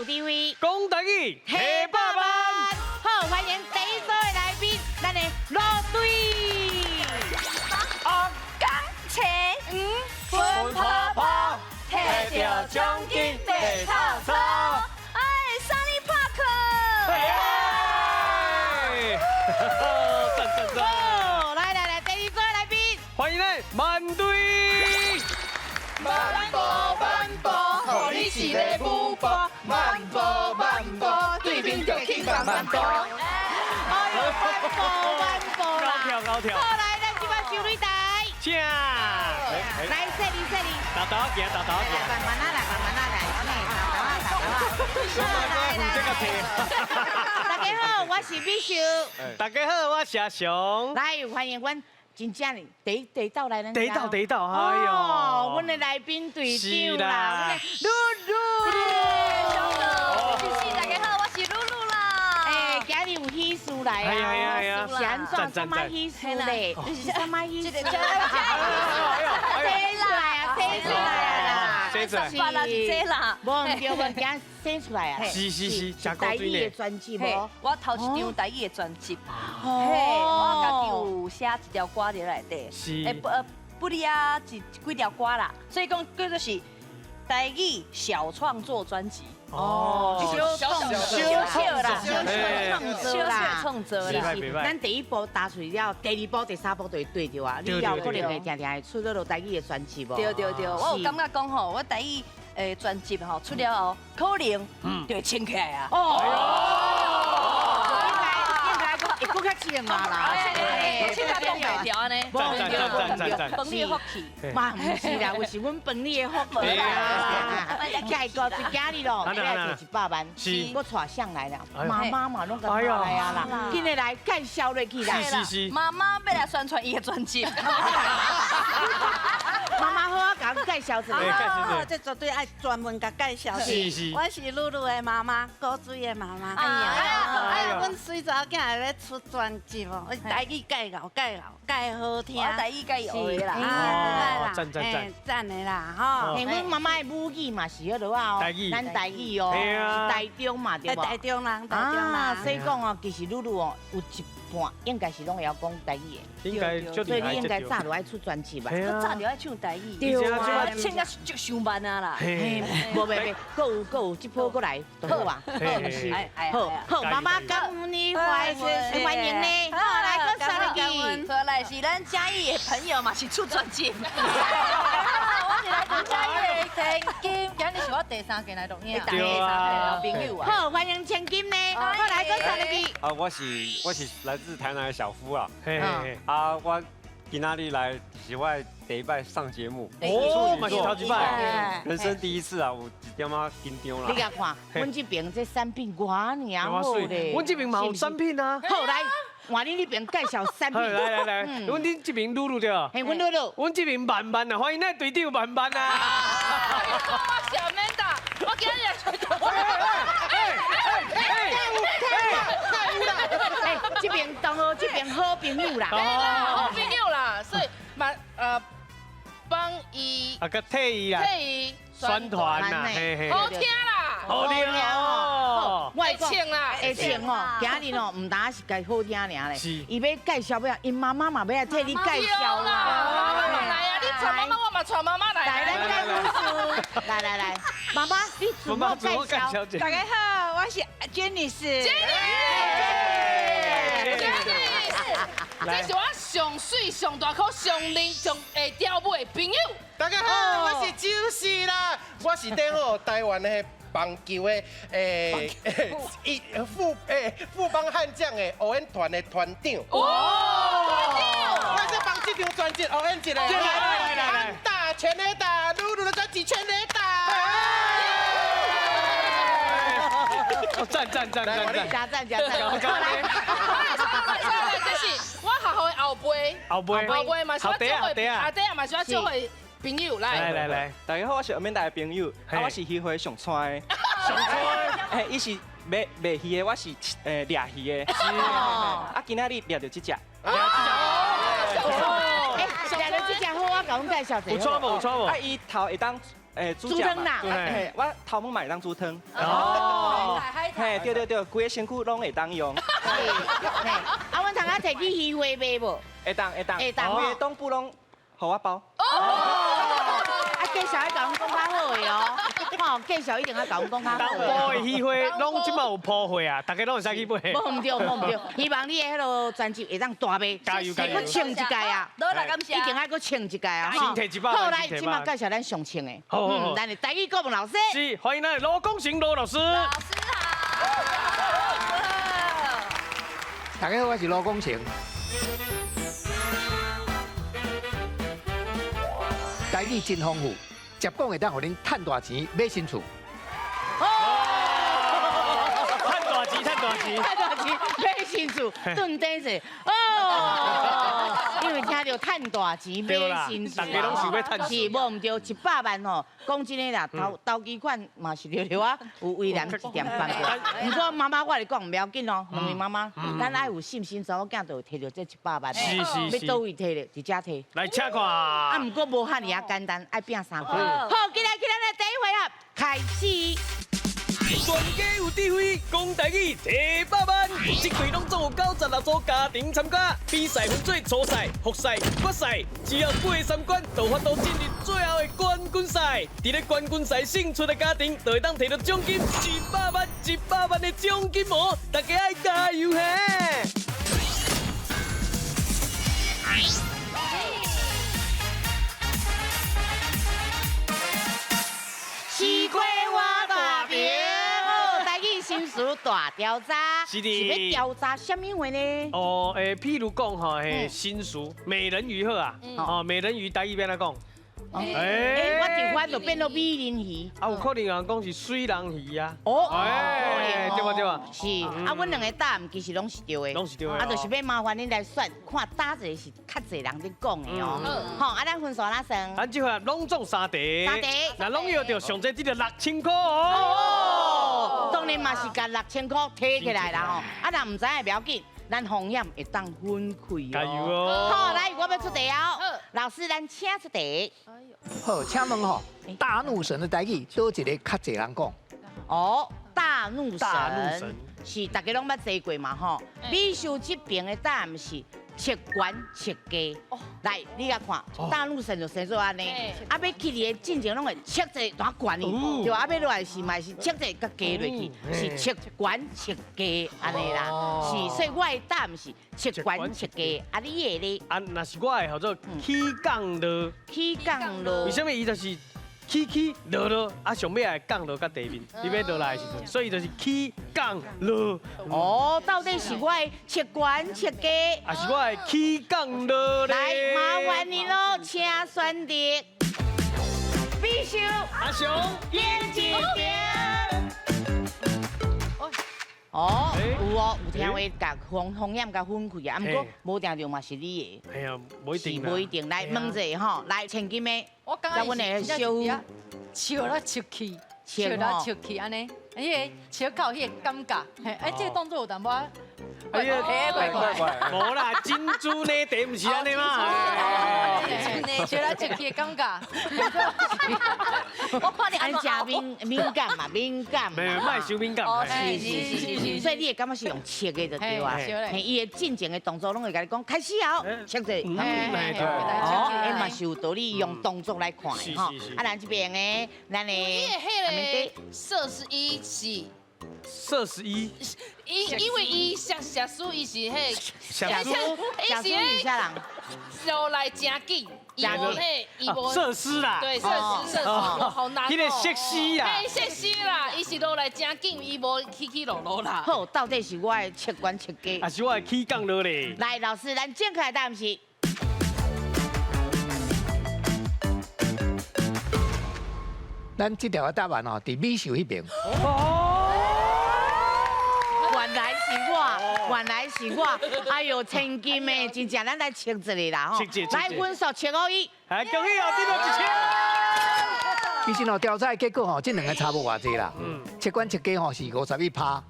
智慧，讲台语，黑爸爸。好，欢迎第一组的来宾，咱的陆队。钢琴，分泡泡，摕着奖金地草草。哎，Sunny Park，赞！哦，来，第二组的来宾，欢迎咱慢队。慢步，互你一个舞步，慢步，对面就去慢步。哎呦，慢步啦！高跳。好，来，咱今晚收擂台。请。来，这里。豆豆行。慢慢来，大家好，我是美秀。大家好，我是阿雄。来，欢迎阮真正的第一道来咱家。第一道，哎呦，阮的来宾队长啦，是啦阮的露露。大家好，我是露露啦。哎，今日有喜事来啊！哎呀是安怎？什么喜事嘞？是什么喜事？生出来啦！生出来发啦是这啦，无唔惊生出来啊！是，真高台语的水呢。专辑嘿无？我头一张台语的专辑，嘿，哦我家己有写一条歌在内底，是不离啊几条歌啦，所以讲叫做是台语小创作专辑，哦，小创作啦，咱第一步打出了，第二步、第三步就会对着啊。你要可能会定定会出到台语的专辑无？对，我有感觉讲吼，我台语专辑吼出了后，可能就会清起来啊。应该讲会更较清嘛啦。清起讲袂条呢，赞。饭你的福气。嘛唔是啦，我是阮饭你的福气啦。下一个就今日咯，要来就100万，我带上来了，妈妈嘛拢甲带来啊啦，今日来介绍落去啦。是。妈妈要来宣传伊的专辑。妈妈好啊，甲我介绍一下。这绝对爱专门甲介绍。是。我是露露的妈妈，高水的妈妈。哎呀，阮水查某囝会要出专辑哦，台语介好听。我台语介有的啦。赞。赞的啦，吼。嘿，阮妈妈的母语嘛是迄落啊哦，咱台语哦，是台中嘛对无？台中人。所以讲哦，其实露露哦有一半应该是拢会晓讲台语的，应该就所以你应该早就爱出专辑吧？我早就爱唱台语，对啊，唱到就上班啊啦。嘿，无，够有，这波过来就好啊，好，妈妈跟你欢迎呢，好来个三个，再来是咱嘉义的朋友嘛，是出专辑。我是来自嘉义的千金，今日是我第3件来录音，对啊，朋友啊。好，欢迎千金呢，好来个三个。我是来自台南的小夫啦。我今仔日来是我第一摆上节目，嘛是头一摆，人生第一次啊，有一点仔紧张啦。你甲看，阮这边这产品偌尔好咧，阮这边嘛有产品啊。好来，换你那边介绍产品。来，阮你这边露露对吧？嘿，阮露露，阮这边万啊，欢迎咱队长万啊。我是 Amanda，我今日来这边同学，这边好朋友啦，好朋友啦，所以帮伊个替伊啦，宣传啦，好听啦，好听哦，我唱啦，会唱哦，今日哦，唔单是介好听尔咧，伊要介绍要，因妈妈嘛要来替你介绍啦，妈妈来啊，你传妈妈，我嘛传妈妈来，来，妈妈，你自我介绍，大家好，我是Jenny。这是我上水、上大颗、上灵、上会跳舞的朋友。大家好，我是周氏啦，我是顶好台湾的棒球的富邦悍将的応援團的團長。我是幫這張專輯応援一個。來，打全壘打，露露的專輯全壘打。赞！加讚，來，這是我學校的後輩嘛，是我做會阿弟啊嘛，是我做會朋友來。大家好，我是Amanda的朋友，我是迄回上川的。伊是卖鱼的，我是掠鱼的。今仔日掠到这只。掠到这只好，我搞阮介绍者。有错无？有错无？啊，伊头会当煮猪汤啦，嘿，我头毛嘛会当煮汤。哦，嘿，对，规个身躯拢会当用。嘿，啊，阮通啊摕去鱼花卖无？会当。会当规个东部拢互我包。啊，介绍要甲阮讲较好的哦，吼，介绍一定要甲阮讲较好东部的鱼花拢即马有铺货啊，大家拢会使去买。无唔对，希望你的迄个专辑会当大卖，加油！搁穿一届啊，多啦，感谢。一定爱搁穿一届啊，先摕100万，好，来，即马介绍咱上穿的，好，咱的台语国文老师，是欢迎咱的罗公行罗老师。老师好。大家好，我是罗公成。台语真丰富，接讲会当互恁赚大钱，买新厝。赚大钱，买新厝，顿底者哦，因为听到赚大钱买新厝，大家拢想要赚钱，是无唔对，100万吼，讲真诶啦，投机款嘛是溜啊，有威廉一点半过。不过妈妈，我来讲唔要紧哦，两位妈妈，咱爱有信心，查某囝就会摕到这100万。是，要倒位摕咧，直接摕。来请看。啊，不过无遐尔啊简单，爱拼3回。好，今日咱的第一回合开始。全家有智慧，讲台语100万。这回拢总有96组家庭参加，比赛分做初赛、复赛、决赛，只要过3关，就法度进入最后的冠军赛。伫咧冠军赛胜出的家庭，就会当摕到奖金100万，100万的奖金哦！大家爱加油嘿！西瓜我大饼，哦，台语新词大调查，是的。要调查什么话呢？哦，譬如讲吼，新俗美人鱼好啊，哦，美人鱼台语变来讲。我一翻就变到美人鱼。啊，有可能人讲是水人鱼啊。哦，对吧？是，啊，阮两个答案其实拢是对的。拢是对的。啊，就是要麻烦恁来选，看答一个是较侪人在讲的哦。好，啊，咱分数哪算？咱这回拢中3题。3题。那拢要着上最低着6000块哦。当然嘛是甲6000块摕起来啦吼。啊，若唔知也不要紧。咱风险会当分开哦。加油哦！好，来，我要出题哦。老师，咱请出题。好，请问吼，大怒神的台语倒一个较侪人讲？哦，大怒神是大家拢捌坐过嘛吼？美术这边的答案是切管切家。来，你甲看，大怒神就生做安尼，啊要去你的进前拢会切一大管哩，对吧？啊要落来是嘛是切一甲加落去，是切管切家安尼啦。是，所以我的答案是切管切家。啊，你的咧？啊，那是我的叫做起降落。起降落。为什么伊就是起落啊？上尾来降落到地面，你要落来的时阵，所以就是起降落。哦，到底是我的切管切家，还是我的起降落咧？来，麻烦你喽，请选择。必须阿雄眼睛边。哦，有哦，有听话甲风险甲分开啊，啊，不过无定着嘛是你的。哎呀，无一定啦。无一定，来问一下吼，来千金的，我刚刚是笑了笑去，笑了笑去安尼，迄个笑口迄个感觉，哎，这个动作有淡薄。哎呀，无啦，珍珠呢地唔是安尼嘛。笑了笑去的感觉。我看你安食敏感嘛，敏感。没有，卖受敏感。是，所以你会感觉是用切的就对啊。伊的进前的动作拢会甲你讲开始哦，切者。哦，嘛是有道理，用动作来看的吼。啊，咱这边的，咱的。迄个摄氏伊是。摄氏伊，因为伊下属伊是迄下属以下人，落来真紧，伊无设施啦，对设施，好难哦。迄个设施啦，嘿设施啦，伊是落来真紧，伊无起落啦。好，到底是我的切管切家，还是我的起降落咧？来，老师，咱正确的答案是。咱这条的答案哦，伫美秀迄边。原来是我，哎呦，千金的，真正咱来切一个啦吼，来分数切51，哎，恭喜哦，得到1000。其实哦，调查的结果吼，这两个差无偌济啦。切管切家吼是51%，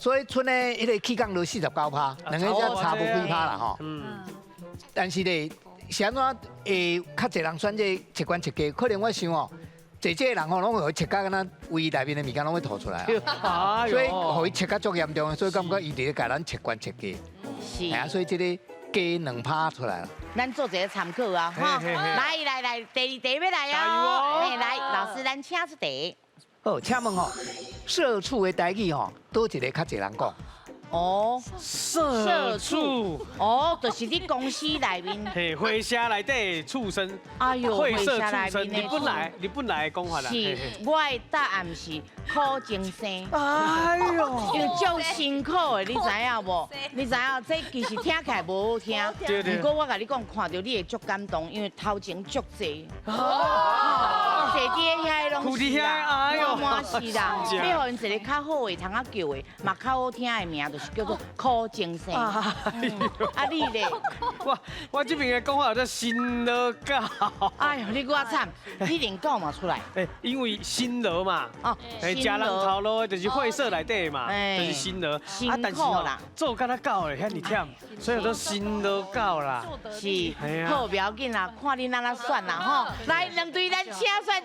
所以剩的迄个起降落49%，两个才差无几%啦吼。但是咧，是安怎会较侪人选这切关切鸡？可能我想哦，这个人吼拢会切到敢若胃内面的物件拢会吐出来啊，所以互伊切到足严重，所以感觉伊伫甲咱切关切鸡。是。啊，所以这个鸡两拍出来了。咱做一个参考啊，哈！来，第二题要来哦。来，老师，咱请出题。好，请问吼，社畜的台语吼，倒一个较侪人讲？哦，社畜，哦，就是你公司内面，嘿，会社内底畜生，哎呦，会社畜生，你本来讲法啦，是，我的答案是苦情生，哎呦，因为足辛苦的，你知影无？你知影这其实听起来无好听，不过我甲你讲，看到你会足感动，因为头前足济，坐伫遐拢是啦，我满是啦，要互因一个较好的，通啊叫的，嘛较好听的名，就是叫做苦情生。啊你咧？我这边的讲法叫新罗教。哎呦，你我惨，你连讲嘛出来。因为新罗嘛，哦，食人头路就是会社内底嘛，就是新罗。辛苦啦，做甲他教的遐尼忝，所以都新罗教啦。是，好不要紧啦，看你哪哪选啦吼。来，两队咱请选题。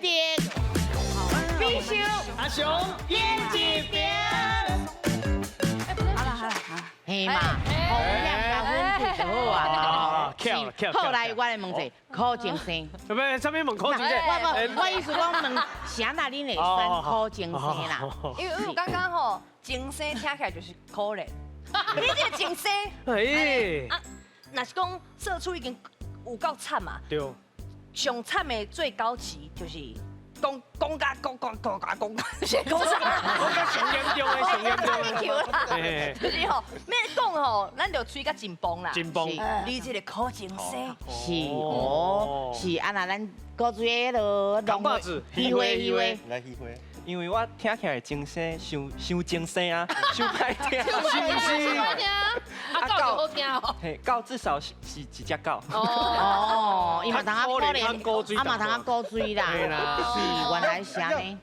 必须阿雄演一遍。好了，嘿嘛，红亮加分就好啊。后来我来问者，苦情生。什么？上面问苦情生？我意思讲问，啥那恁会选苦情生啦？因为我刚刚吼，情生听起来就是可怜。你这个情生，啊，若是讲社畜已经有够惨嘛？对。上惨的最高级就是讲甲先讲啥？讲甲上严重的，上严重的。就是吼，咩讲吼，咱就吹甲真崩啦。真崩。你这个苦情生。是哦，是啊，那咱高追咯，讲报纸，来虚话。因为我听起来情生伤情生啊，伤歹听。是不是？啊，狗就好听哦。嘿，狗至少是一只狗。哦，伊嘛通啊可怜，啊嘛通啊高追啦。是，原来是安尼。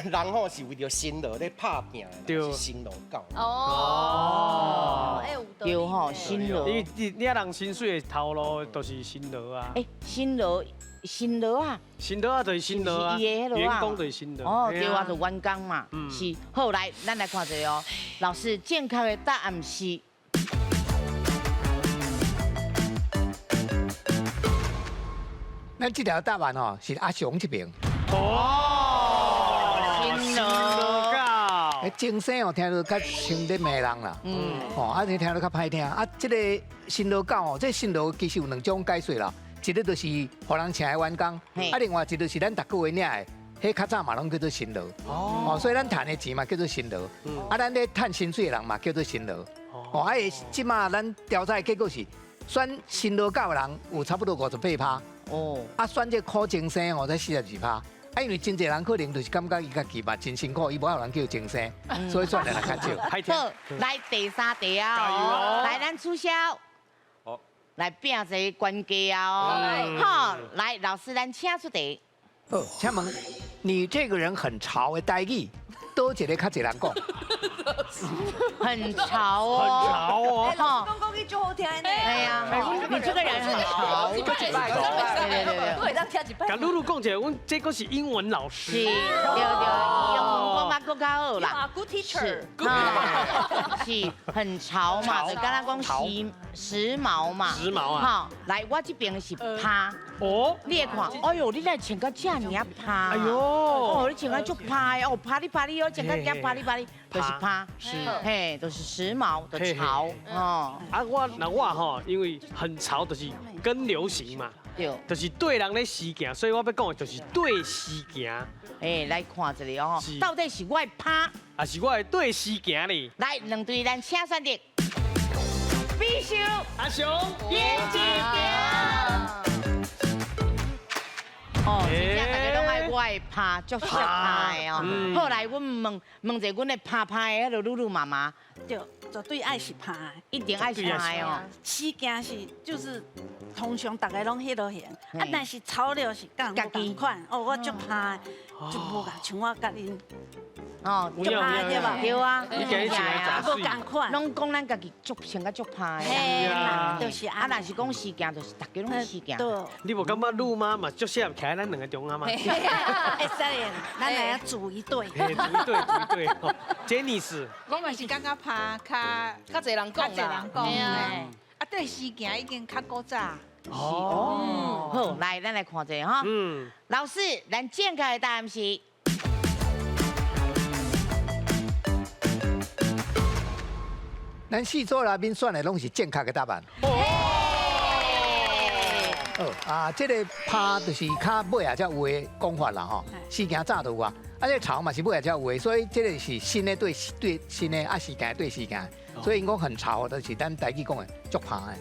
人吼是为着新罗咧拍拼，是新罗狗。哦，对吼，新罗。你啊人薪水的头路都是新罗啊。新罗啊，新罗啊，就是新罗啊，员工就是新罗。哦，对啊，就员工嘛。是，好来，咱来看一下哦。老师，正确的答案是。咱这条答案吼是阿雄这边。新罗教。情生哦，听到较像咧骂人啦。啊，听到较歹听。啊，这个新罗教哦，这新罗其实有两种解说啦。一个就是互人请的员工，啊，另外一个就是咱逐个月领的，迄较早嘛拢叫做新罗。哦，所以咱赚的钱嘛叫做新罗，啊，咱咧赚薪水的人嘛叫做新罗。哦，即马咱调查的结果是，选新罗教的人有差不多58%。哦，啊，选这苦情生哦才42%。啊，因为真侪人可能就是感觉伊家己嘛真辛苦，伊无有人叫情生，所以选的人较少。好，来第三题啊！来，咱取消。来拼一个关键哦，好，来老师，咱请出题。好，请问你这个人很潮的台语，多一个较侪人讲。很潮哦，很潮哦，哈，讲句就好听呢。哎呀，你这个人很潮，对。会当听一摆。甲露露讲一下，阮这个是英文老师。是，对，用我更较好啦。Good teacher。是，很潮嘛，就刚刚讲时髦嘛。时髦啊。好，来，我这边是趴。哦。你来看，哎呦，你来穿到这么啊趴。哎呦。哦，你穿到足趴的，哦，趴哩，哦，穿到这趴哩，就是趴。是，嘿，都是时髦的潮哦。啊，我吼，因为很潮，就是跟流行嘛，对，就是对人咧时行，所以我要讲的就是对时行。来看这里哦，到底是我的趴，还是我的对时行哩？来，两队咱请选择，必须阿雄演一遍。哦，真正大家拢爱我会拍，足适拍的哦。后来阮问者阮的拍的迄个露露妈妈，对，绝对爱是拍的，一定爱拍哦。时间是就是通常大家拢迄落型，啊，但是草料是共同款。哦，我足拍，就无共像我甲恁。哦，足拍对吧？对啊，你今日穿的真无水。共款。拢讲咱家己足穿甲足拍的。嘿啦，就是啊，若是讲时间，就是大家拢时间。对。你无感觉露妈嘛足适合徛咱两个中央吗？会使的，咱来组一队。组一队。Janice， 我嘛是感觉拍较侪人讲啦，啊，对时间已经较古早。哦，好，来，咱来看这哈。老师，咱正确的答案是。咱四组来宾选的拢是正确的答案。这个拍就是较尾啊才有的讲法啦吼，时间早就有啊，这个潮嘛是尾啊才有的，所以这个是新的对新的啊时间对时间，所以因讲很潮，就是咱台语讲的足拍的。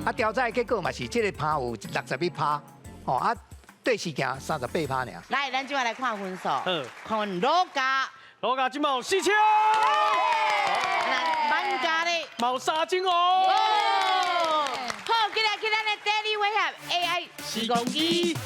啊，调查的结果嘛是这个拍有61拍，啊对时间38拍尔。来，咱今晚来看分数，看罗家。罗家今毛4枪，万家咧毛3斤哦。好，今日咱的第二回合 AI 时光机。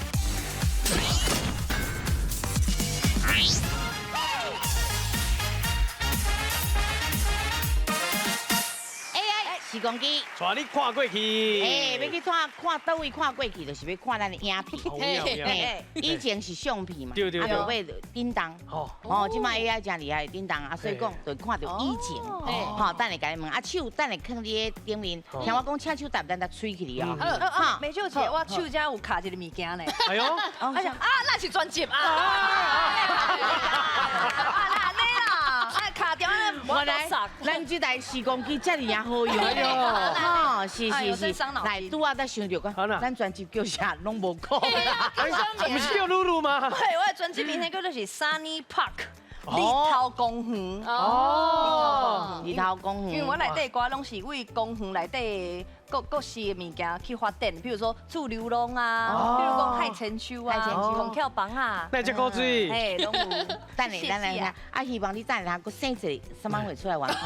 时光机，带你看过去。要去看倒位看过去，就是要看咱的影片。以前是相片嘛，对，就要叮当。哦，即摆 AI 真厉害，叮当啊，所以讲就看到以前。好，等下甲你问，啊手等下放伫个顶面，听我讲请手搭咱搭吹起哩哦。好，美秀姐，我手遮有卡一个物件呢。哎呦，那是专辑啊。卡掉了，原来咱这台时光机这么好用哦，是，来拄啊，才想到讲，咱专辑叫啥拢无讲，不是叫露露吗？对，我的专辑名称叫做是 Sunny Park。日头公园日头公园，因为我内底歌拢是为公园内底各式的物件去发展，比如说驻流浪啊，比如讲海青树啊，孔跳房啊，那只古水，拢有。等下，啊，希望你等下佫生一个3万位出来玩看。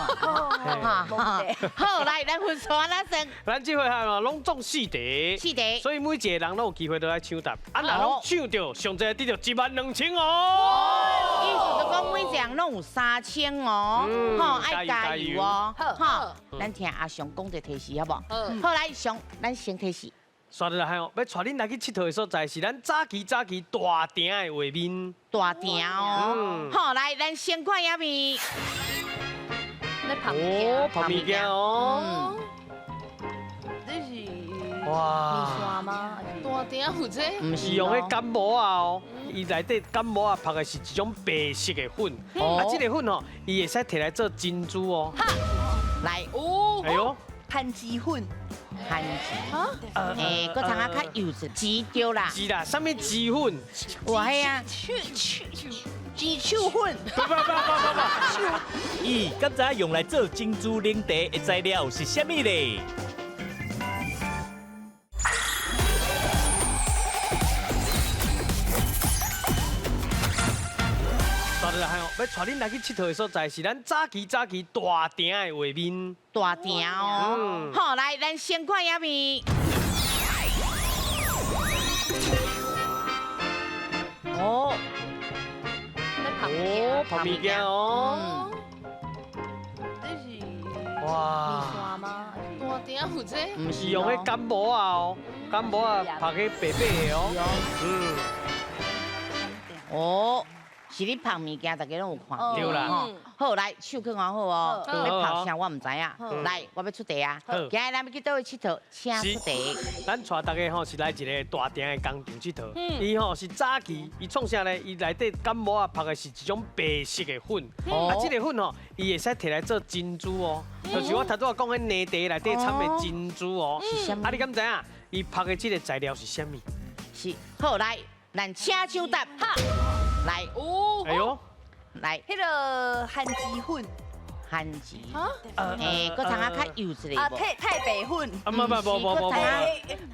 好，来，咱分数哪算？咱这回合嘛，拢中4题，所以每一个人都有机会都来抢答。啊，若拢抢到，上侪得到12000哦。意思就讲每一人拢有3000哦，好，爱加油哦。好，咱听阿翔讲一提示好不？好，来上，咱先提示。刷得来哦，要带恁来去佚佗的所在是咱早期大埕的画面。大埕哦，好，来，咱先看影片。在旁边，旁边哦。这是哇，米刷吗？大埕有这？唔是用迄感冒啊哦，伊内底感冒啊拍的是一种白色的粉，啊，这个粉哦，伊会使摕来做珍珠哦。来，哎呦，番薯粉。番薯，搁长啊较幼稚，籽对啦，是啦，什么籽粉？哇嘿啊，籽手粉。不，咦，敢知用来做珍珠奶茶的材料是啥物咧？刷得来哦，要带恁来去佚佗的所在是咱早期大埕的画面。大埕哦，好，来，咱先看影片。哦，在旁边哦。这是哇，米刷吗？大埕有这？唔是用迄感冒啊哦，感冒啊拍个白白的哦。哦。是你拍物件，大家拢有看到。对啦。好，来手去换好哦。要拍啥我唔知啊。来，我要出题啊。今日咱要去倒去佚佗，请出题。咱带大家吼是来一个大埕的工厂佚佗。伊吼是早期，伊创啥呢？伊内底感冒啊拍的是一种白色的粉。啊，这个粉吼，伊会使摕来做珍珠哦。就是我头拄仔讲的奶茶内底掺的珍珠哦。是啥物？啊，你敢知影？伊拍的这个材料是啥物？是。好，来，咱请手答。来。哎呦，来，迄个番薯粉。番薯，搁参啊较幼一啊，个无。太白粉，啊，不，搁参啊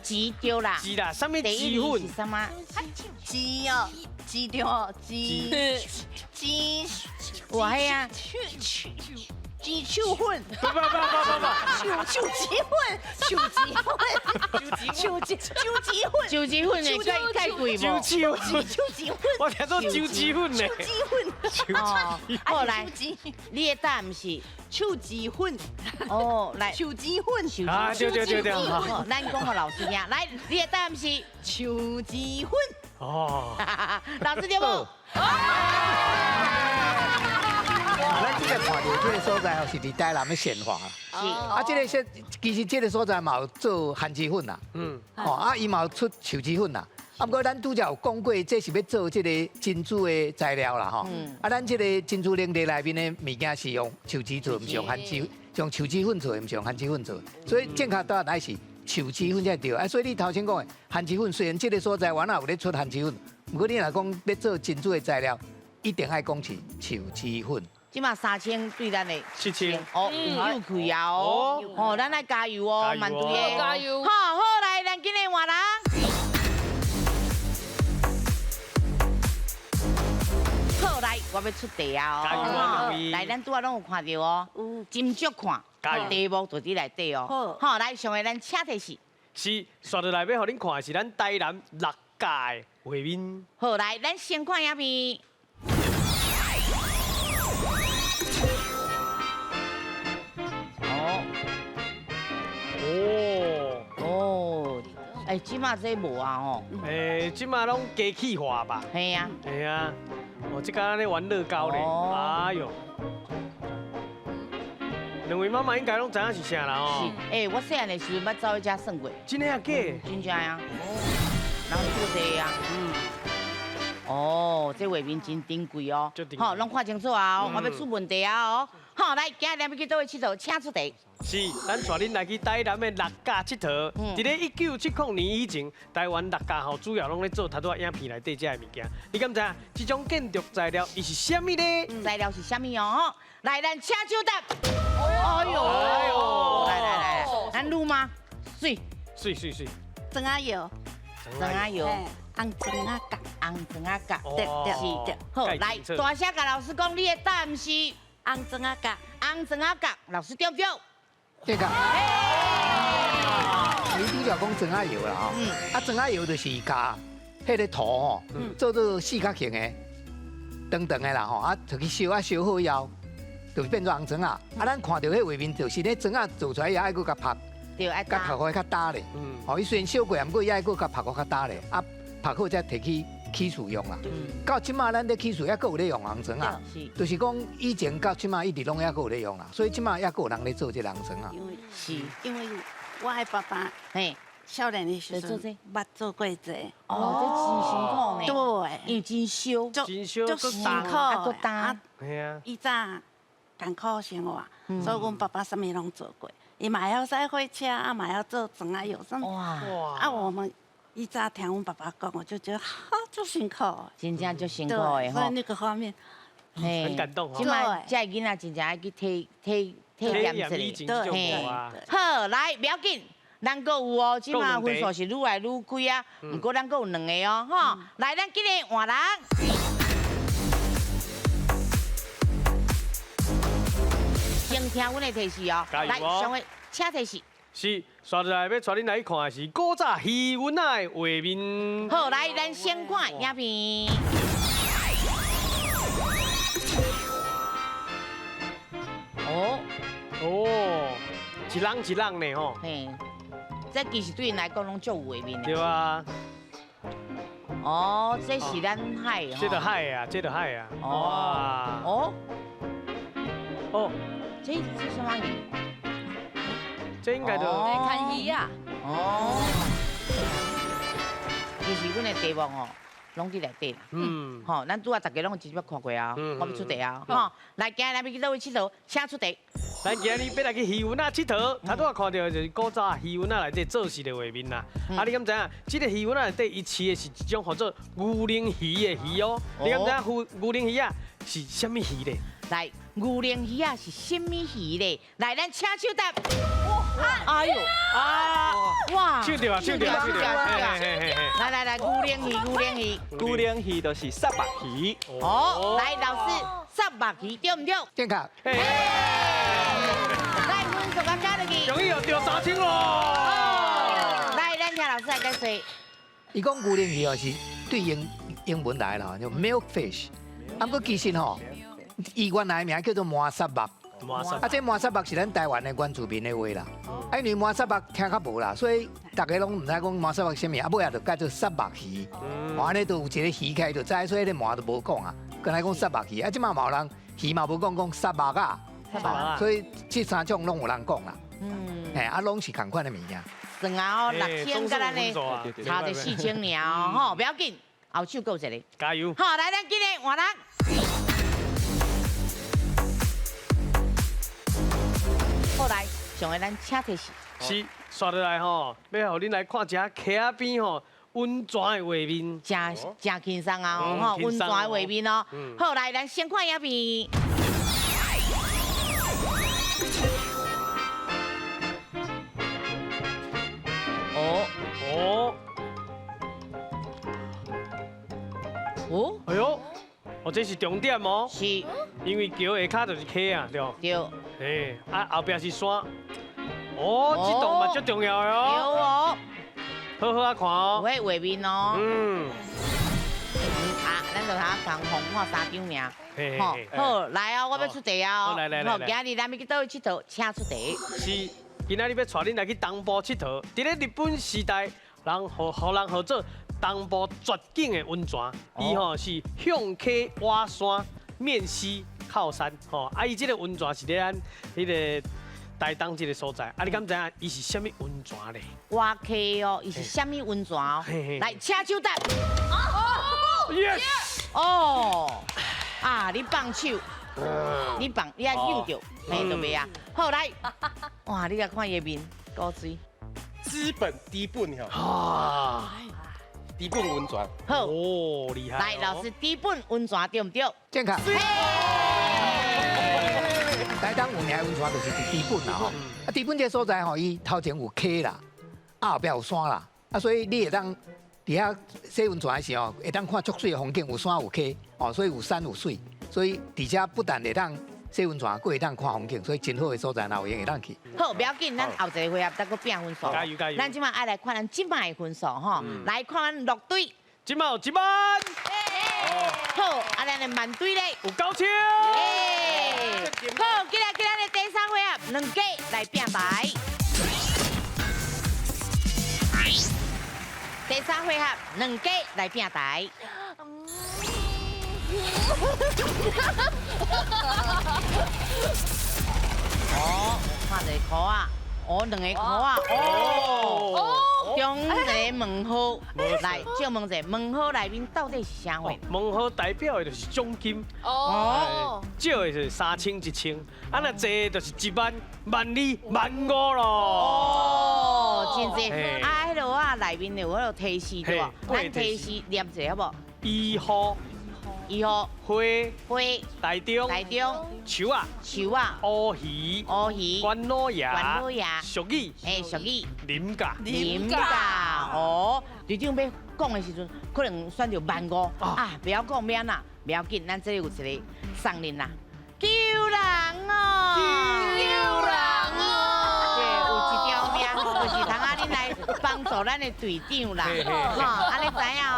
鸡丢啦。鸡啦，什么第鸡一字粉是？什么？鸡哦，鸡对哦，鸡，哇嘿啊！鸡手粉，不，手鸡粉，九鸡粉的太贵无？九鸡粉，我听到九鸡粉呢。哦，好来，你的答案是手鸡粉，哦，来手鸡粉，啊，对，好，咱讲给老师听。来，你的答案是手鸡粉。哦，老师对不？咱即个看到这个所在哦，是伫台南的县化啦。是。啊，这个其实这个所在嘛有做番薯粉啦，哦，啊，伊嘛有出手指粉啦。啊，不过咱拄则有讲过，这是要做这个珍珠的材料啦，吼。啊，咱这个珍珠奶茶里面的物件是用手指做，唔是用番薯，用手指粉做，唔是用番薯粉做。所以正确答案还是手指粉才对。啊，所以你头先讲的番薯粉，虽然这个所在原来有咧出番薯粉，不过你若讲要做珍珠的材料，一定爱讲是手指粉。即马3000对咱的7000哦，有开啊哦，哦，咱来加油哦，蛮对的，加油！好，好来，咱今日换人。好来，我要出题啊加油啊两位来，咱拄仔拢有看到哦，斟酌看，加油题目就伫内底哦。好，来，上个咱请题是，是刷到来要互恁看的是咱台南6家的画面。好来，咱先看影片。哦，哎，即马这无啊吼，即马拢机器化吧？系啊，系啊，哦，即间咧玩乐高咧，哎呦，两位妈妈应该拢知影是啥啦哦。是，哎，我细汉的时阵捌走去遮耍过，真的啊假？真正呀，人做这呀，哦，这画面真珍贵哦，好，拢看清楚啊，我要出问题啊哦，好，来，今日两位去倒位佚佗，请出题。是，咱带恁来去台南的6家佚佗。伫咧1970年以前，台湾6家吼主要拢咧做头拄影片内底这个物件。你敢知影这种建筑材料伊是啥物呢？材料是啥物哦？来，咱请手答。哎呦，来，咱录吗？水，装啊油，装啊油，红装啊角，红装啊角，对。好，来，大声甲老师讲，你的答案是红装啊角，红装啊角，老师对不对？对个。你拄则讲装啊油啦吼，啊装啊油就是甲迄个土吼，做做四角形的，长长的啦吼，啊就去烧好以后，就变做红装啊。啊，咱看到迄画面就是咧装啊做出来也爱搁甲拍，对，爱甲拍好较大咧。吼，伊虽然烧过，毋过也爱搁甲拍好较大咧，啊拍好才摕去起厝用啦。到即马咱咧起厝也搁有咧用红装啊，就是讲以前到即马一直拢也搁有咧用啦，所以即马也搁有人咧做这红装啊。因为我的爸爸嘿，少年的时阵捌做过这。哦，这真辛苦呢。对，因为真烧，真烧足辛苦，搁重。系啊。以早艰苦生活，所以阮爸爸什么拢做过。伊嘛要驶火车，啊嘛要做装啊油什么。哇！啊，我们以早听阮爸爸讲，我就觉得好足辛苦。真正足辛苦的所以那个画面很感动。即摆这囡仔真正爱去体验一下。对。好，来，不要紧，咱搁有哦。即摆分数是愈来愈贵啊，不过咱搁有2个哦，吼。来，咱今日换人。先听阮的提示哦，来，上位请提示。是，刷出来要带恁来看的是古早渔文仔的画面。好，来，咱先看影片。哦，一人呢吼。嘿，这其实对因来讲拢足有画面的。对啊。哦，这是咱海哦。这个海啊，这个海啊。哇。这什么鱼？这应该就看鱼啊。其实阮的题目哦，拢伫内底啦。吼，咱拄啊，大家拢直接看过啊，我要出题啊。吼，来，今日咱要去倒位佚佗，请出题。咱今日要来去渔文仔佚佗，头拄啊看到的就是古早渔文仔内底做事的画面啦。啊，你敢知影？这个渔文仔内底伊饲的是一种叫做牛鳞鱼的鱼哦。你敢知影牛鳞鱼啊是啥物鱼咧？来，牛铃鱼啊是什么鱼咧？来，咱请手答。哎呦哇！手掉啊，手掉啊，手掉啊！来，牛铃鱼。牛铃鱼就是沙白鱼。哦，来，老师，沙白鱼对唔对？健康。来，分数甲加落去。容易哦，掉3000咯。来，咱请老师来解说。伊讲牛铃鱼哦是对英文来啦，叫 milk fish。啊，不过其实吼，伊原来名叫做麻沙目。啊，这麻沙目是咱台湾的原住民的话啦。啊，因为麻沙目听较无啦，所以大家拢唔知讲麻沙目什么，啊，尾也就改做沙目鱼。安尼都有一个鱼开就知，所以咧麻都无讲啊，刚才讲沙目鱼，啊，即马嘛有人鱼嘛无讲沙目啊，所以这三种拢有人讲啦。哎，啊，拢是同款的物件。算啊哦，6000甲咱的差者4000尔哦，吼，不要紧，后手够一个。加油！好，来，咱今日换人。好来，上个咱请提示。是，刷落来吼，要互恁来看一下溪仔边吼温泉的画面，真轻松啊吼，温泉的画面哦。好来，咱先看遐边。哦，哎呦，这是重点哦。是，因为桥下骹就是溪啊，对。对。啊后壁是山。哦，这栋嘛最重要的哦。对哦。好好啊看哦。有迄画面哦。啊，咱就通讲红看3张尔。吼，好，来哦，我要出题哦。来。好，今日咱要去倒去佚佗，请出题。是，今仔日要带恁来去东部佚佗。伫咧日本时代，人合作东部绝景的温泉，伊吼是向溪挖山，面西靠山。吼，啊，伊这个温泉是咧咱迄个台东一个所在。啊，你敢知影伊是啥物温泉咧？挖溪哦，伊是啥物温泉哦？来，请手答。Yes。哦，啊，你放手，你还扭着，嘿，都袂啊。好来，哇，你来看伊面，高水。基本低本哈。啊。低本温泉。好。哦，厉害。来，老师，低本温泉对唔对？健康。台东有名温泉就是伫低本啦吼，啊，低本这所在吼，伊头前有溪啦，啊后壁有山啦，啊，所以你会当伫遐洗温泉的时候，会当看足水的风景，有山有溪，哦，所以有山有水，所以伫遮不但会当洗温泉，佫会当看风景，所以真好的所在，哪有闲会当去。好，不要紧，咱后一个回合再佫变分数。加油！咱即马爱来看咱即摆的分数吼，来看咱6队。即马有1万。好，啊，咱的慢队咧有9000。好，今日咱的第3回合，2家来拼台。第3回合，2家来拼台。哦，看一个箍啊，哦，2个箍啊，哦。中一个问号，来，借问者，问号内面到底是啥货？问号代表的就是奖金。哦。少的就是3000、1000，啊那多就是1万、12000、15000咯。哦，真济。啊，迄落啊内面有迄落提示对无？咱提示念一下好无？1号。花。台中。树啊。乌鱼。关老爷。俗语。俗语。啉甲。哦，队长要讲的时阵，可能选到15000啊，不要讲免啦，不要紧，咱这里有一个送恁啦，救人哦。对，有一条命，就是通啊，恁来帮助咱的队长啦，吼，安尼知影哦，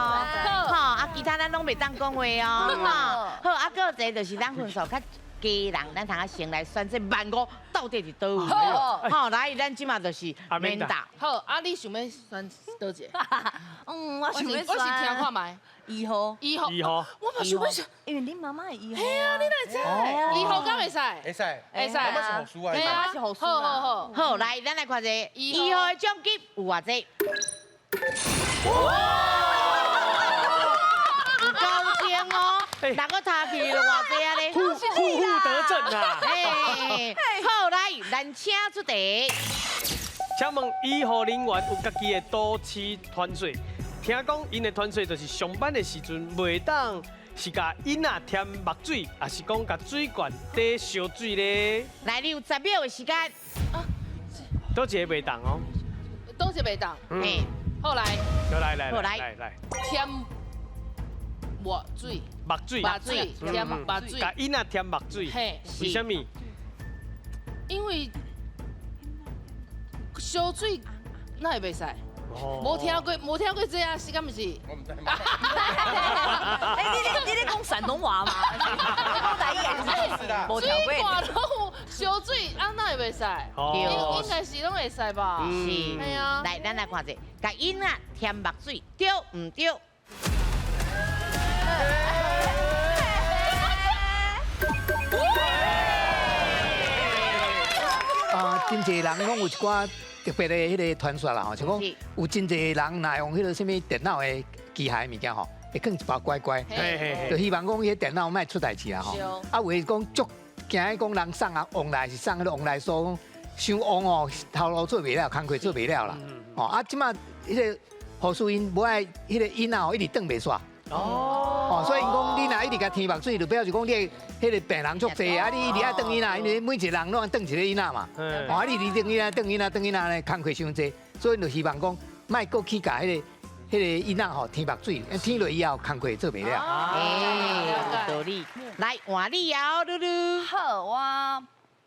吼，啊，其他咱拢袂当讲话哦，吼，好，啊，还有一个就是咱分数较低人，咱通啊先来选这15000到底是倒位？好，来，咱即马就是免答。好，啊，你想要选倒一个？我想要选。我是听看卖。2号。我嘛想要选，因为恁妈妈是1号。嘿啊，你哪知？2号敢会使？会使。我是好输啊。嘿啊，好，来，咱来看一下1号的奖金有偌济？有9000哦，哪个他去就偌济啊咧？户得正啊！好，来，咱请出题。请问1号人员有家己的都市团队，听讲因的团队就是上班的时阵袂当是甲囡仔添墨水，还是讲甲水管底烧水咧？来，你有10秒的时间。都一个袂当哦。都是袂当。嘿，后来。来。添墨水。墨水。添墨水。甲囡仔添墨水。嘿。为什么？因为烧水那会袂使。无听过这样，是敢不是？我唔知。你咧讲山东话嘛？讲台语无听过。水管拢烧水，啊那会袂使？应该是拢会使吧？是。系啊。来，咱来看者，甲囡仔添墨水，对唔对？真侪人拢有一寡特别的迄个传说啦吼，像讲有真侪人若用迄个什么电脑的机械物件吼，会放一包乖乖，就希望讲迄个电脑莫出代志啦吼。啊，为讲足惊迄讲人送啊往来是送迄个往来所，伤旺哦，头路做袂了，工课做袂了啦。哦，啊，即马迄个护士因无爱迄个囡仔哦，一直转袂煞。哦，所以讲你若一直甲添墨水，就表示讲你迄个病人足济啊，你一直爱转囡仔，因为每一个人拢爱转一个囡仔嘛。哦，啊，你转囡仔咧，工课伤济，所以就希望讲，莫搁去甲迄个囡仔吼添墨水，添落以后工课做袂了。有道理。来，换你哦，露露。好，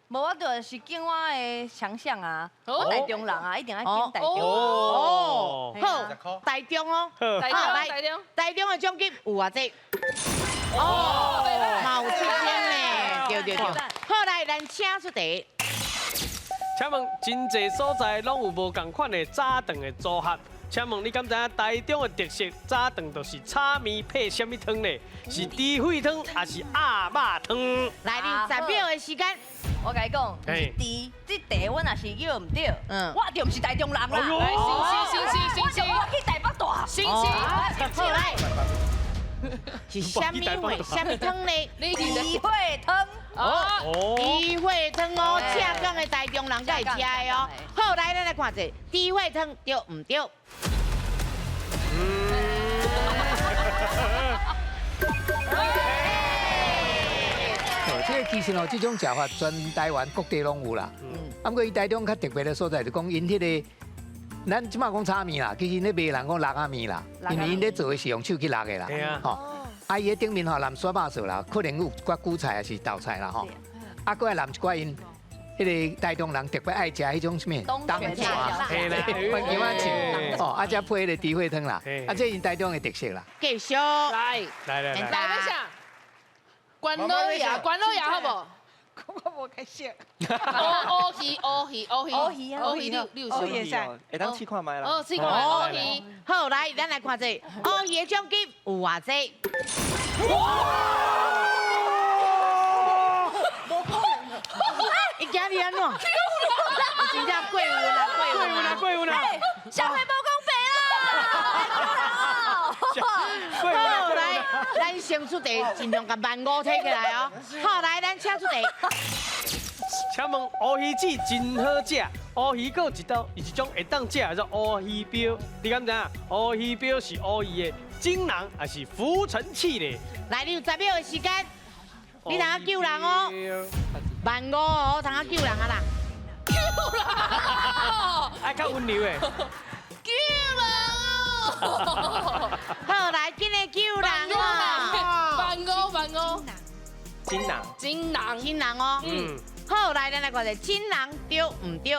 我就是跟我的强项啊，我台中人啊，一定要跟台中。哦，好，台中哦，台中的奖金有偌济？哦，嘛有7千呢，对。好来，咱请出题。请问真济所在拢有无同款的早顿的组合？请问你敢知影台中的特色早顿就是炒面配什么汤呢？是猪血汤还是鸭肉汤？来，你10秒的时间。我甲你讲，这题我若是叫唔对，我就唔是台中人啦。来，行，我去台北大。行，好来，是虾米汤呢？猪血汤。猪血汤哦，正宗的台中人才会吃的哦。好来，咱来看者，猪血汤对唔对？这个其实哦，这种吃法全台湾各地拢有啦。不过伊台中较特别的所在，就讲因迄个，咱即马讲炒面啦，其实咧卖人讲辣仔面啦，因为因咧做的是用手去辣的啦。吼，啊伊的顶面吼淋沙巴素啦，可能有寡韭菜还是豆菜啦吼。啊，搁来淋一寡因迄个台中人特别爱食迄种什么冬瓜，嘿啦，番茄仔酱，哦，啊，再配迄个猪血汤啦，啊，这因台中的特色啦。继续来，来，等下。关老爷好不好？我无开笑。乌鱼，你有想？会当试看卖啦。哦，试看乌鱼。好来，咱来看者，乌鱼的奖金有偌济？伊今日安怎？真正贵有啦！小黑包公平啦！好来，咱先出题，尽量甲15000摕起来哦。好来，咱请出题。请问乌鱼子真好食，乌鱼有一种会当食叫做乌鱼标，你敢知影？乌鱼标是乌鱼的精囊还是浮沉器呢？来，你有10秒的时间，你通救人哦，15000哦，通救人啊啦！救人！爱较温柔的。救人哦！好来，今日救人哦！15000，精囊哦。好来，咱来看者，精囊对唔对？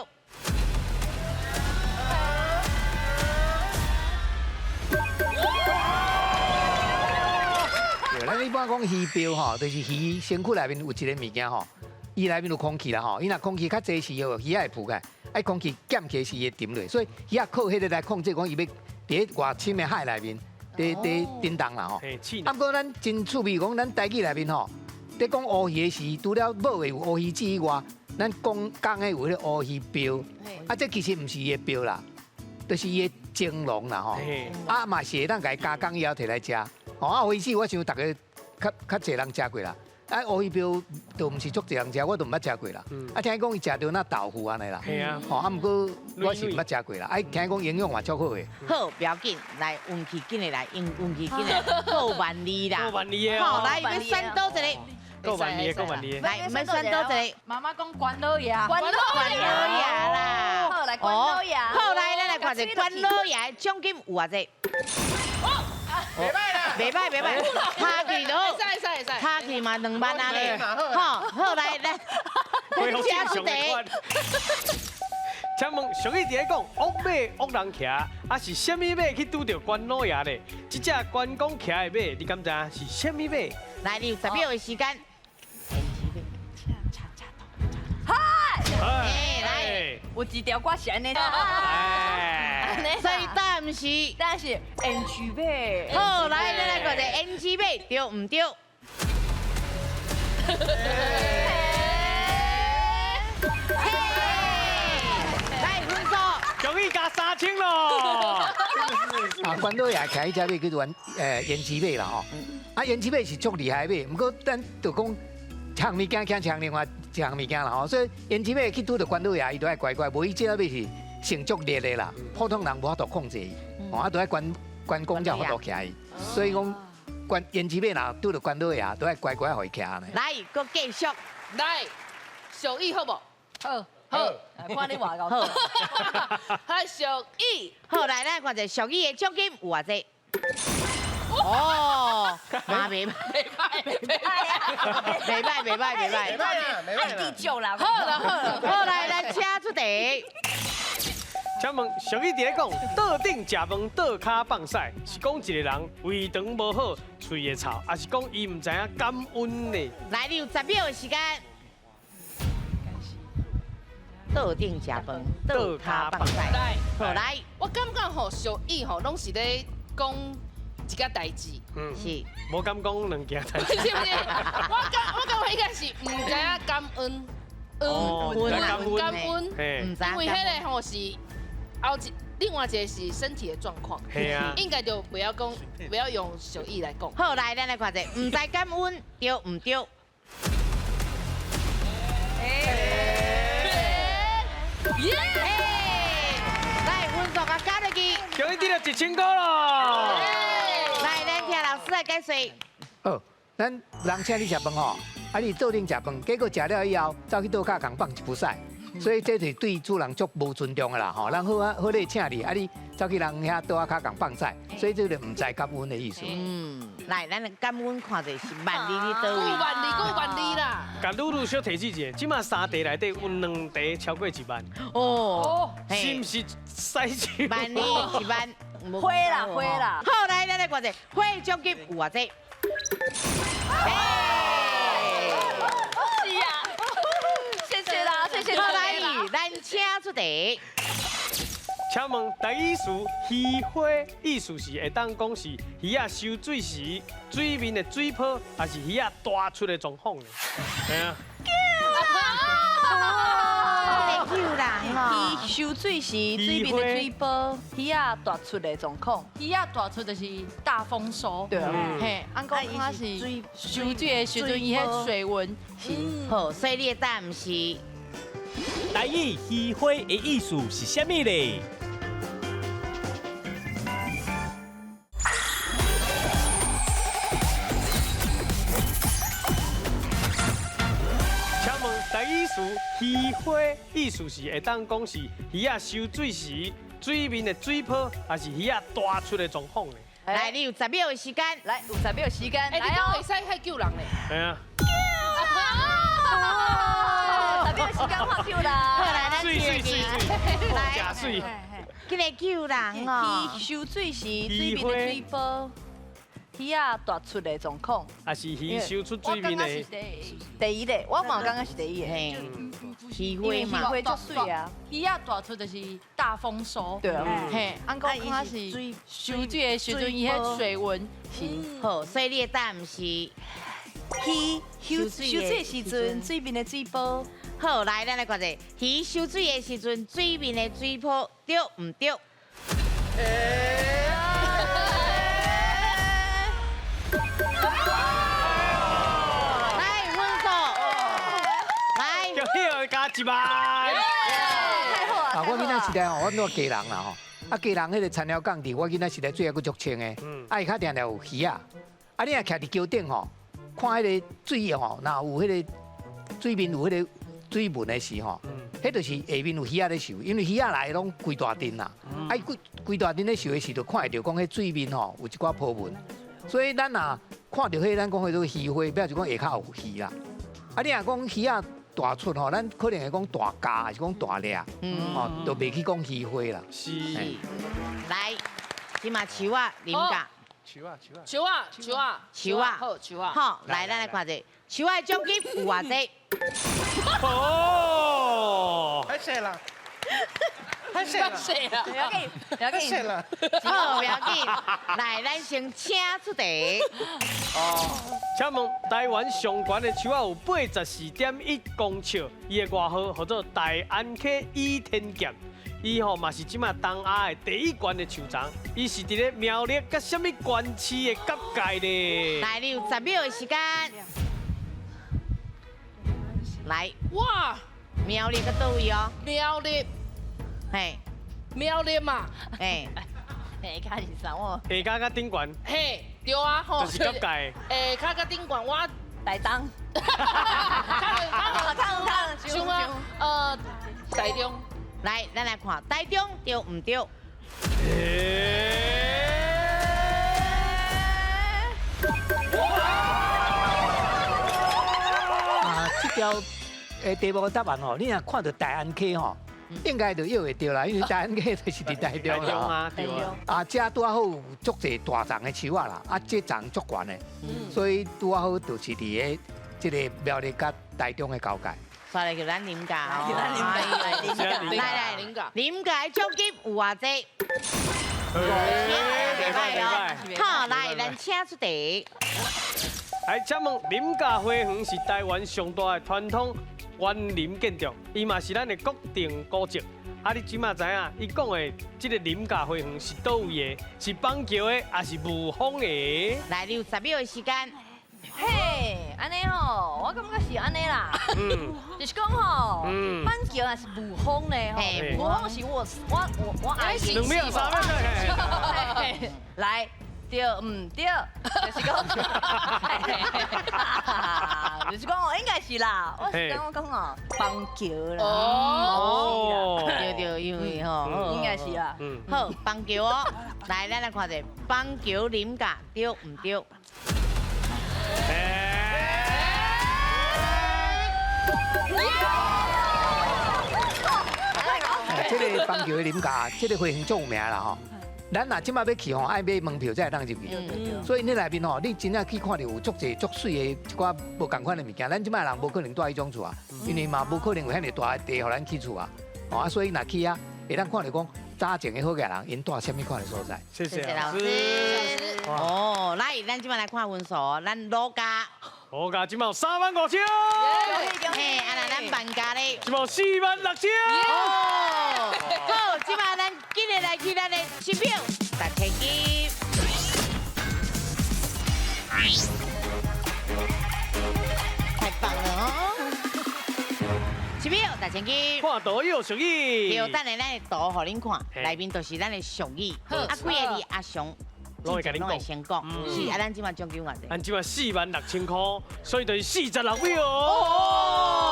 咱一般讲鱼标吼，就是鱼身躯内面有一个物件吼，伊内面有空气啦吼，伊若空气较济时哦，鱼仔会浮起来，啊空气减起时会沉落，所以鱼仔靠迄个来控制讲伊要伫外深的海内面，伫震动啦吼。啊，不过咱真趣味，讲咱台语内面吼，伫讲乌鱼的时，除了母的有乌鱼子以外，咱公的有迄个乌鱼标，啊，这其实毋是伊的标啦，就是伊的蒸笼啦吼。啊，嘛是会当家加工以后摕来食。哦，啊，乌鱼子我想大家较侪人食过啦。啊，乌鱼标都唔是足侪人食，我都唔捌食过啦。啊，听讲伊食到那豆腐安尼啦。系啊。哦，啊，不过我是唔捌食过啦。啊，听讲营养嘛足好嘅。好，不要紧，来运气紧的来，运气紧的，够万里啦。够万里的好，来，要选多一个。够万里的，够万里的。来，要选多一个。妈妈讲关老爷，关老爷啦。好，来关老爷。好，来，咱来看一下关老爷的奖金有偌济。袂歹啦，袂歹，差去咯，差去嘛2万啊咧，好来咱加出题。请问上一题讲恶马恶人骑，啊是什么马去拄到关老爷咧？这只关公骑的马，你敢知是什么马？来，你有10秒的时间。嗨，来，有一条歌是安尼的。所以答案是N G 马。好，来，咱来看一下 N G 马对唔对？来分数，终于加3000咯！啊，关老爷骑迄只马叫做延吉马啦吼。啊，延吉马是足厉害的马，不过咱就讲抢物件抢另外一项物件啦吼，所以延吉马去拄到关老爷，伊都爱乖乖，无伊这马是性足烈的啦，普通人无法度控制伊，哦，啊，都爱关公才有法度骑伊，所以讲延吉马若拄到关老爷，都爱乖乖互伊骑呢。来，搁继续，来，小易好不？好，看你话够。好，还小易。好，来，咱看一下小易的奖金有偌济？哦，袂歹，爱第9啦。好来，咱请出题。请问上一题咧讲倒顶食饭倒骹放屎，是讲一个人胃肠无好，嘴会臭，还是讲伊唔知影感恩呢？来，你有10秒的时间。倒顶食饭，倒骹放屎。好来，我感觉吼小易吼拢是咧讲一件代志，是，无敢讲2件代志。不是，我感觉应该是唔知影感恩，感恩，因为迄个吼是另外一个是身体的状况，应该就不要用小易来讲。好来，咱来看一下，唔知感恩对唔对？来，分数甲加落去，终于得到1000块咯！来，咱听老师来解说。好，咱人请你食饭吼，啊你倒顶食饭，结果食了以后，走去倒脚共放一扑屎，所以这是对主人足无尊重的啦吼。人好咧请你，啊你走去人遐倒脚共放屎，所以这个唔知感恩的意思。来，咱感恩看者是万里你倒位，万里啦。甲露露小提示一下，即马3题内底有2题超过1万。哦，是唔是赛事？万里1万，花啦。好来，咱来看者花奖金有偌济？是啊，谢谢好来，咱请出题。请问第一词“鱼花”意思是会当讲是鱼仔收水时水面的水泡，还是鱼仔大出的状况呢？系啊。救人哦！鱼收水时水面的水泡，鱼仔大出的状况。鱼仔大出就是大丰收。对啊。嘿，按讲它是收水的时阵，伊迄水温是。好，所以你的答案是。台语“鱼花”的意思是啥物咧？第一词“鱼花”意思是会当讲是鱼仔收水时水面的水泡，还是鱼仔大出的状况呢？来，你有10秒的时间。来，有10秒时间。哎，你都会使还救人嘞？系啊。 10秒时间看救人。好来，咱水，来，假水。今个救人哦。鱼收水时水面的水泡，鱼仔大出的状况。还是鱼收出水面的？第一个，我嘛刚刚是第一个。鱼花嘛，鱼花足水啊。鱼仔大出就是大丰收。对啊。嘿，按讲它是收水的时阵，伊迄水温是好，所以你的答案是。 鱼收水的时阵，水面的水泡。好，来，咱来看者，鱼收水的时阵，水面的水泡对唔对？来， 1万。太好啊！我囡仔时代吼，我做家人啦吼，啊家人迄个田寮港伫我囡仔时代最爱佫足清的，啊伊较定定有鱼啊，啊你若徛伫桥顶吼，看迄个水吼，若有迄个水面有迄个水纹的时吼，迄就是下面有鱼仔咧游，因为鱼仔来拢规大阵啦，啊伊规大阵咧游的时就看会到讲迄水面吼有一寡波纹，所以咱若看到迄咱讲迄种鱼花，表示讲下骹有鱼啦，啊你若讲鱼仔。大出吼，咱可能会讲大家，还是讲大粒，吼，都袂去讲鱼花啦。是。来，今嘛树啊，啉甲。树啊。好，来，咱来看者，树啊奖金有偌济？哦。太谢了。不要紧，好，不要紧。来，咱先请出题。请问台湾上悬的树仔有84.1公尺，伊的外号叫做大安 K 倚天剑。伊吼嘛是即马东亚的第一悬的树丛，伊是伫咧苗栗甲什么县市的交界咧？来，你有10秒的时间。来，哇，苗栗个倒位哦？苗栗嘛，嘿，下骹是啥我？下骹甲顶悬，嘿，对啊，吼，就是交界。下骹甲顶悬，我台东。像啊，台中。来，咱来看台中对唔对？这条题目的答案吼，你若看到大安 K 吼。应该就又会对啦，因为大安 K 就是伫台中啦。对啊。啊，遮拄啊好有足侪大丛的树啊啦，啊，这丛足悬的，所以拄啊好就是伫个这个苗栗甲台中的交界。刷来叫咱啉咖哦。来，啉咖的奖金有偌济？好，来，咱请出题。来，请问林家花园是台湾上大的传统园林建筑，伊嘛是咱的国定古迹。啊，你即马知影，伊讲的这个林家花园是倒位的？是邦桥的，还是雾峰的？来，你有10秒的时间。嘿，安尼吼，我感觉是安尼啦。就是讲吼，板桥也是雾峰的吼，雾峰是我爱的。 2秒3秒来。 对，对，就是讲，就是讲哦，应该是啦。我是讲哦，邦桥啦。哦，对，因为吼，应该是啦。好，邦桥哦，来，咱来看者，邦桥啉咖对唔对？这个邦桥的啉咖，这个花园足有名啦吼。 咱若即摆要去吼，爱买门票才会当入去。所以你内面吼，你真正去看到有足侪足水的一寡无共款的物件。咱即摆人无可能住迄种厝啊，因为嘛无可能有遐尼大的地互咱去厝啊。哦啊，所以若去啊，会当看到讲早前的好家人因住什么款的所在。谢谢老师。哦，来，咱即摆来看分数，咱罗家。罗家即摆有35000。嘿，啊那咱班家咧。即摆有46000。哦，好，即摆咱今日来去咱的10票10,000金。太棒了哦！10票10,000金。看图有俗语。对，等下咱的图互恁看，内面都是咱的俗语。啊，几个字阿雄。 拢会先讲，是啊，咱即马奖金偌济？咱即马46000块，所以就是46票哦。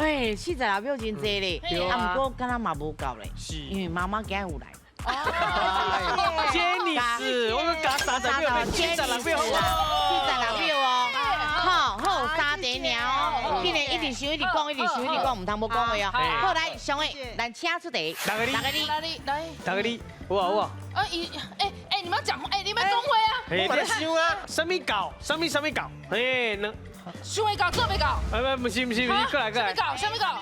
哎，46票真济咧，啊，不过敢若嘛无够咧，是，因为妈妈今日有来。接你死，我们加30票，变76票，好不好？46票哦，好好3点鸟哦，今日一直想，一直讲，唔通无讲话哦。好来，上位，咱请出题，哪个你？有啊。 你们讲，你们讲话啊！我在想啊，什么搞？什么搞？嘿，想会搞，做袂搞？不是，过来。什么搞？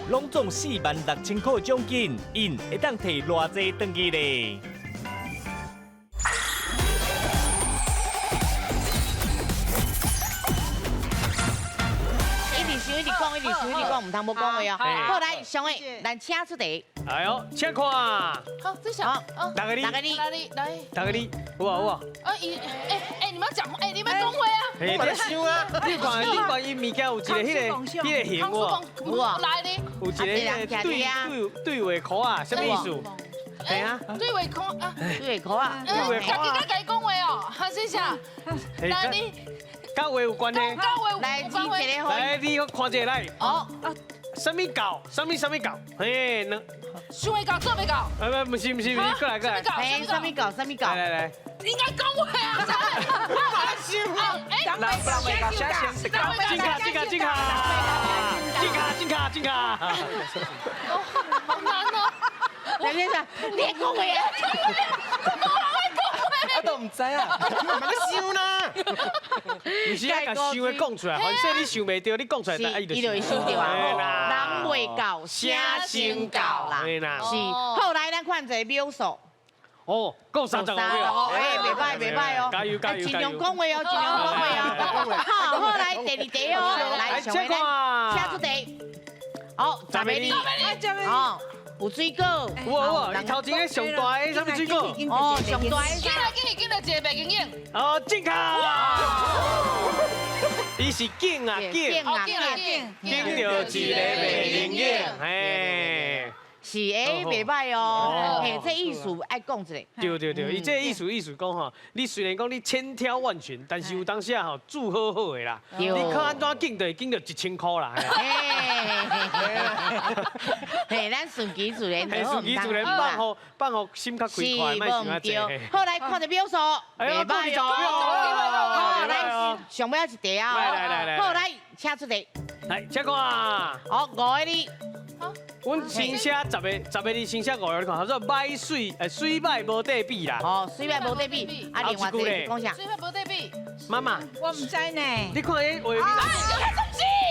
拢总46000块奖金，因会当摕偌济登记咧？一直想，一直讲，唔通无讲话哦。好来，上位，咱请出题。 哎呦，请看。好，这小，哪个你？有啊。你们讲话啊！我在想啊，你看伊物件有一个迄个形哦，来呢，有一个对话口啊，什么意思？系啊，对话口啊，对口啊，家己甲伊讲话哦，哈先生，那你甲话有关系？来，你一个好。来，你看一个来。哦。什么搞？什么搞？嘿，能。想会搞做未搞？不是，过来。哎，什么搞？来。应该讲话啊！我想啊，哎，不然未搞，先进卡。好难哦。来先生，你讲话啊！我都唔知啊，慢慢想啦。不是爱甲想的讲出来，反正你想袂到，你讲出来，伊就会想到啊。人未到，声先到啦。是，后来咱看一个描述。哦，够30个哦，哎，袂歹哦，加油！尽量讲话哦，好，后来第2题哦，来，上面请出题。好，十个字，好，有水果。哇，你头前个上大个什么水果？哦，上大个。紧来，一个白经验。哦，进卡。伊是景啊，景到一个白经验，哎。是诶，袂歹哦，嘿，这意思爱讲一下。对，伊这意思讲吼，你虽然讲你千挑万选，但是有当时啊吼煮好的啦，你靠安怎拣就会拣到1000块啦。嘿，咱顺其自然，放互心较开快，莫想啊济。好来看着表述，袂歹哦。好来，上尾一题啊。来，好来，请出题。来，请看。好，5个字。阮先写10个字，先写5个，你看，叫做歹水歹无得比啦。哦，水歹无得比，啊，另外一个讲啥？水歹无得比。妈妈，我唔知呢。你看诶，话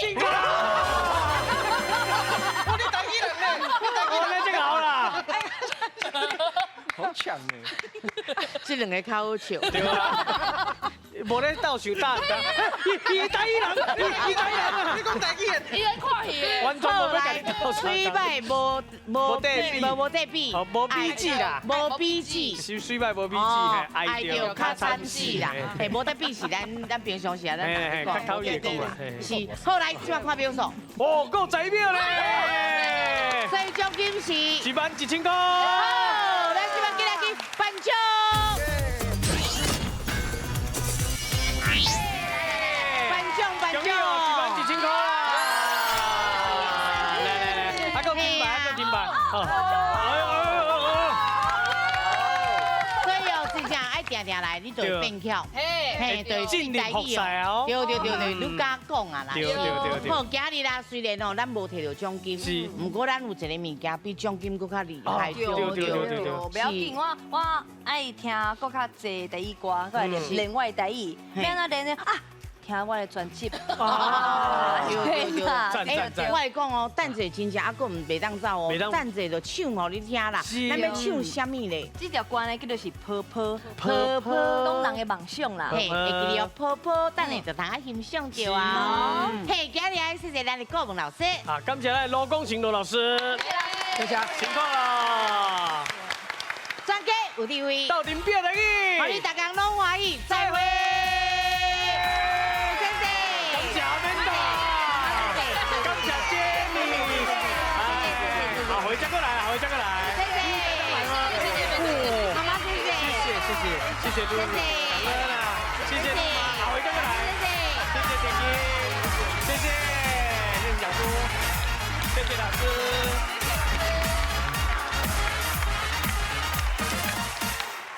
进卡。我你台语人呢？我咧这个好啦。好强呢。这2个较好笑。对啊。无咧斗手打，伊台语人，伊台语人啊！你讲台语人，伊来看戏的。完全无要甲你斗手打。水歹无得比，无比记啦，无比记。水歹无比记，爱着较惨死啦。嘿，无得比是咱平常时啊，咱较讨厌讲啦。是，后来即摆看表数。哦，够10秒咧！所以奖金是11000块。好，咱即摆今日去颁奖。颁奖，11000块！来，还够停摆，所以哦，真正爱定来，你就会变巧，嘿，就尽力学习哦。对，你敢讲啊啦。对。好，今日啦，虽然哦，咱无摕到奖金，是，不过咱有一个物件比奖金更较厉害。对，不要紧，我爱听更较济台语歌，个另外台语，免那练啊。听我的专辑，对，我来讲哦，等者真正还佫唔袂当走哦，等者就唱互你听啦。咱要唱什么咧？这条歌呢叫做是泡泡，东人的梦想啦。嘿，会记得哦，泡泡，等下就通啊欣赏着啊。嘿，今日谢谢咱的顾问老师。啊，感谢咱罗光行罗老师，谢谢，辛苦啦。专家有地位，到顶变得去，祝你大家拢欢喜，再会。回家过来，谢谢，妈妈谢谢，谢谢露露，谢谢妈妈，回家过来，谢谢点心，谢谢小猪，谢谢老师。